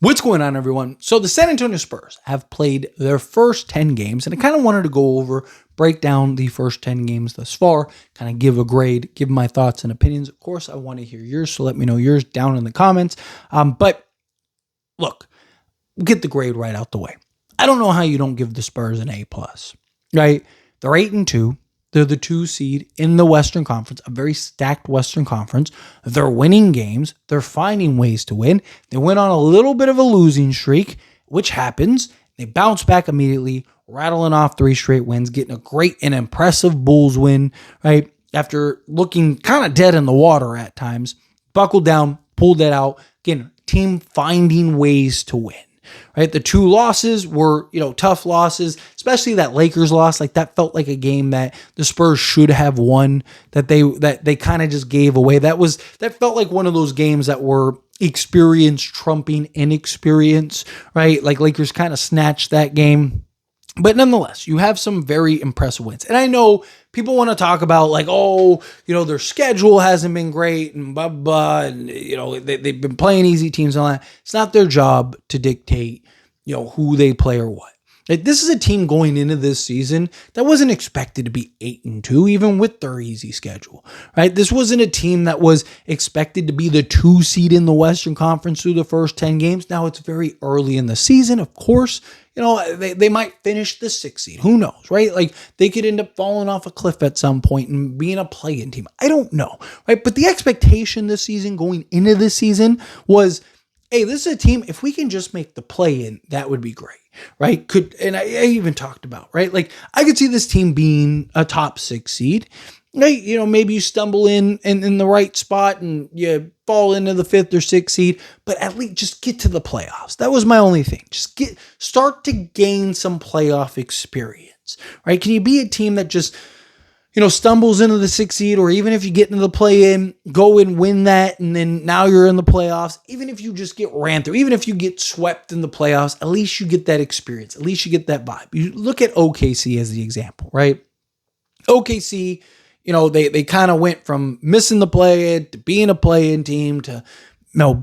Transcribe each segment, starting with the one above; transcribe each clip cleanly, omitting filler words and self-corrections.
What's going on, everyone? So the San Antonio Spurs have played their first 10 games, and I kind of wanted to go over, break down the first 10 games thus far, kind of give a grade, give my thoughts and opinions. Of course, I want to hear yours, so let me know yours down in the comments. But look, get the grade right out the way. I don't know how you don't give the Spurs an A+, right? They're 8-2. They're the 2 seed in the Western Conference, a very stacked Western Conference. They're winning games. They're finding ways to win. They went on a little bit of a losing streak, which happens. They bounce back immediately, rattling off 3 straight wins, getting a great and impressive Bulls win, right? After looking kind of dead in the water at times, buckled down, pulled that out. Again, team finding ways to win. Right, the 2 losses were, tough losses, especially that Lakers loss. Like, that felt like a game that the Spurs should have won, that they kind of just gave away. That felt like one of those games that were experience trumping inexperience, right? Like, Lakers kind of snatched that game. But nonetheless, you have some very impressive wins. And I know people want to talk about their schedule hasn't been great and blah, blah, and, they've been playing easy teams and all that. It's not their job to dictate, who they play or what. Like, this is a team going into this season that wasn't expected to be 8-2, even with their easy schedule, right? This wasn't a team that was expected to be the 2 seed in the Western Conference through the first 10 games. Now, it's very early in the season, of course. They might finish the 6th seed. Who knows, right? Like, they could end up falling off a cliff at some point and being a play-in team. I don't know, right? But the expectation this season, going into this season, was, hey, this is a team, if we can just make the play-in, that would be great, right? And I even talked about, right? Like, I could see this team being a top 6 seed. Right? Maybe you stumble in the right spot and you fall into the 5th or 6th seed, but at least just get to the playoffs. That was my only thing. Just start to gain some playoff experience, right? Can you be a team that just, stumbles into the 6th seed, or even if you get into the play-in, go and win that, and then now you're in the playoffs. Even if you just get ran through, even if you get swept in the playoffs, at least you get that experience. At least you get that vibe. You look at OKC as the example, right? OKC, they kind of went from missing the play-in to being a play-in team to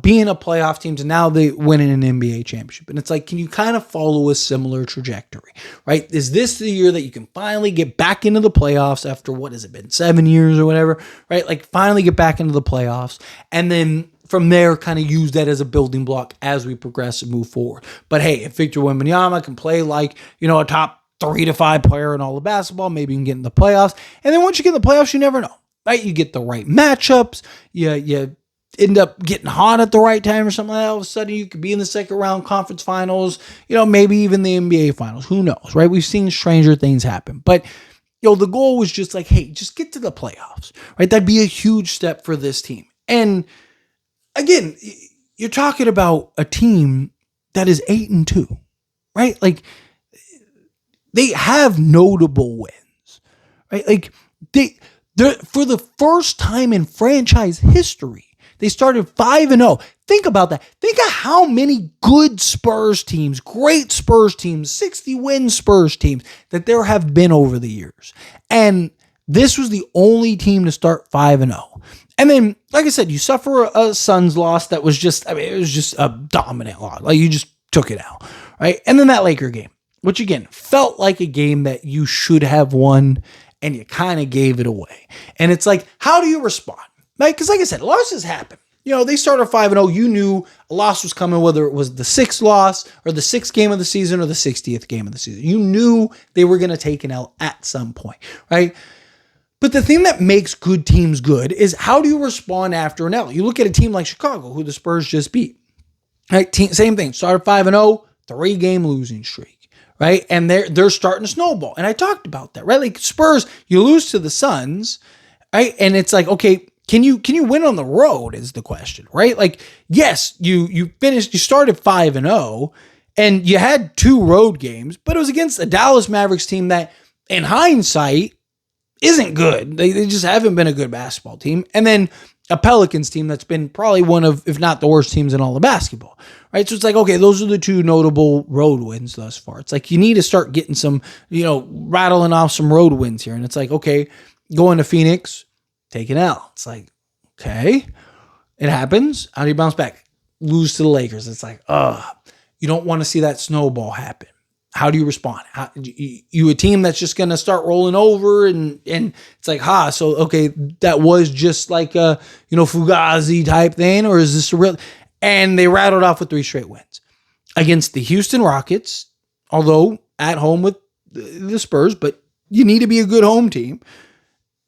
being a playoff team to now they winning an NBA championship. And it's like, can you kind of follow a similar trajectory, right? Is this the year that you can finally get back into the playoffs after, what has it been, 7 years or whatever, right? Like, finally get back into the playoffs, and then from there kind of use that as a building block as we progress and move forward. But hey, if Victor Wembanyama can play like, a top 3 to 5 player in all of basketball, maybe you can get in the playoffs. And then once you get in the playoffs, you never know, right? You get the right matchups. You end up getting hot at the right time or something like that. All of a sudden, you could be in the second round conference finals, maybe even the NBA finals. Who knows, right? We've seen stranger things happen. But, the goal was just like, hey, just get to the playoffs, right? That'd be a huge step for this team. And again, you're talking about a team that is 8-2, right? Like, they have notable wins, right? Like, they're for the first time in franchise history, they started 5-0. Think about that. Think of how many good Spurs teams, great Spurs teams, 60-win Spurs teams that there have been over the years. And this was the only team to start 5-0. And then, like I said, you suffer a Suns loss that was just, it was just a dominant loss. Like, you just took it out, right? And then that Laker game, which again felt like a game that you should have won, and you kind of gave it away. And it's like, how do you respond? Right? Because like I said, losses happen. They started 5-0. You knew a loss was coming, whether it was the 6th loss or the 6th game of the season or the 60th game of the season. You knew they were going to take an L at some point, right? But the thing that makes good teams good is, how do you respond after an L? You look at a team like Chicago, who the Spurs just beat. Right? Same thing. Started 5-0, 3-game losing streak. Right? And they're starting to snowball. And I talked about that, right? Like, Spurs, you lose to the Suns, right? And it's like, okay, can you win on the road is the question, right? Like, yes, you started 5-0 and you had 2 road games, but it was against a Dallas Mavericks team that, in hindsight, isn't good. They just haven't been a good basketball team. And then a Pelicans team that's been probably one of, if not the worst teams in all of basketball, right? So it's like, okay, those are the 2 notable road wins thus far. It's like, you need to start getting some, rattling off some road wins here. And it's like, okay, going to Phoenix, take an L. It's like, okay, it happens. How do you bounce back? lose to the Lakers. It's like, you don't want to see that snowball happen. How do you respond? You a team that's just going to start rolling over and it's like, so, okay, that was just like a, Fugazi type thing, or is this a real? And they rattled off with 3 straight wins against the Houston Rockets, although at home with the Spurs, but you need to be a good home team.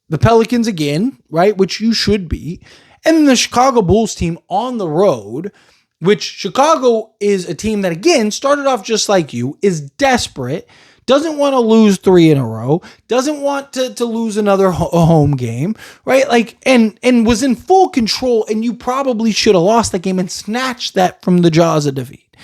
The Pelicans again, right, which you should be. And then the Chicago Bulls team on the road, which Chicago is a team that, again, started off just like you, is desperate, doesn't want to lose 3 in a row, doesn't want to lose another home game, right? Like, and was in full control, and you probably should have lost that game and snatched that from the jaws of defeat,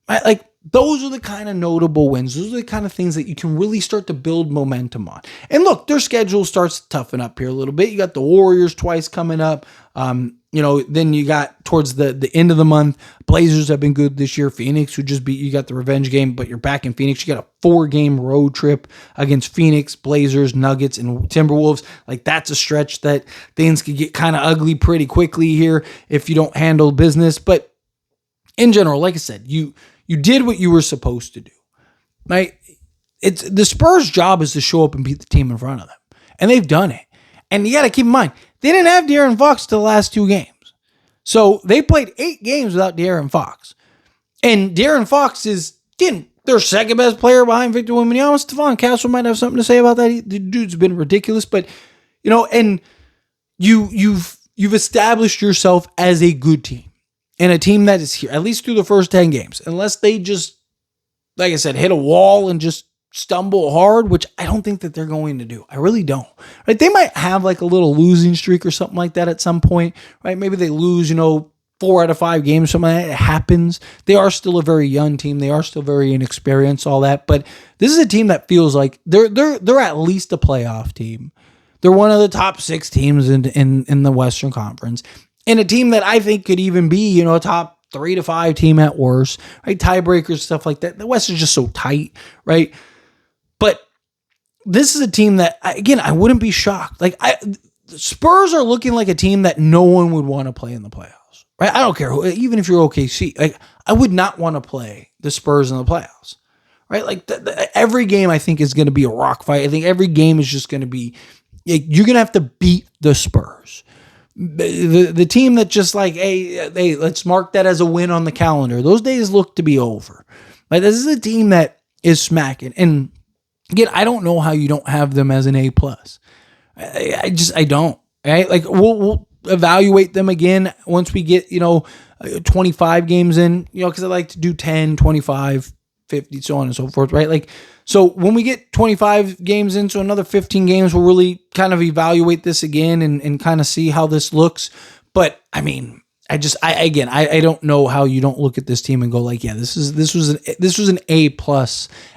right? Like, those are the kind of notable wins. Those are the kind of things that you can really start to build momentum on. And look, their schedule starts to toughen up here a little bit. You got the Warriors twice coming up. Then you got towards the end of the month, Blazers have been good this year. Phoenix, who just beat you, got the revenge game, but you're back in Phoenix. You got a 4-game road trip against Phoenix, Blazers, Nuggets, and Timberwolves. Like, that's a stretch that things could get kind of ugly pretty quickly here if you don't handle business. But in general, like I said, you did what you were supposed to do, right? It's the Spurs' job is to show up and beat the team in front of them, and they've done it. And you got to keep in mind, they didn't have De'Aaron Fox the last 2 games. So they played 8 games without De'Aaron Fox. And De'Aaron Fox is, again, their second best player behind Victor Wembanyama. Stephon Castle might have something to say about that. The dude's been ridiculous, but and you've established yourself as a good team and a team that is here at least through the first 10 games. Unless they just, like I said, hit a wall and just stumble hard, which I don't think that they're going to do. I really don't. Right? They might have like a little losing streak or something like that at some point, right? Maybe they lose, 4 out of 5 games, something like that. It happens. They are still a very young team. They are still very inexperienced, all that. But this is a team that feels like they're at least a playoff team. They're one of the top 6 teams in the Western Conference, and a team that I think could even be, a top 3 to 5 team at worst, right? Tiebreakers, stuff like that. The West is just so tight, right? But this is a team that, again, I wouldn't be shocked. Like, the Spurs are looking like a team that no one would want to play in the playoffs, right? I don't care who, even if you're OKC. Like, I would not want to play the Spurs in the playoffs, right? Like, every game I think is going to be a rock fight. I think every game is just going to be, you're going to have to beat the Spurs. The team that just like, hey, let's mark that as a win on the calendar. Those days look to be over. Like, this is a team that is smacking. And again, I don't know how you don't have them as an A+. I don't. Right? Like, we'll evaluate them again once we get 25 games in. Because I like to do 10, 25, 50, so on and so forth. Right? Like, so when we get 25 games in, so another 15 games, we'll really kind of evaluate this again and kind of see how this looks. But I mean, I don't know how you don't look at this team and go like, yeah, this was an A+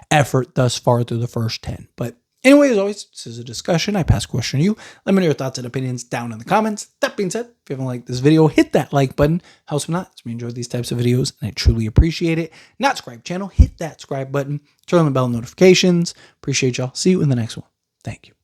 effort thus far through the first 10. But anyway, as always, this is a discussion. I pass question to you. Let me know your thoughts and opinions down in the comments. That being said, if you haven't liked this video, hit that like button. Helps me not. We enjoy these types of videos, and I truly appreciate it. Not subscribe channel, hit that subscribe button. Turn on the bell notifications. Appreciate y'all. See you in the next one. Thank you.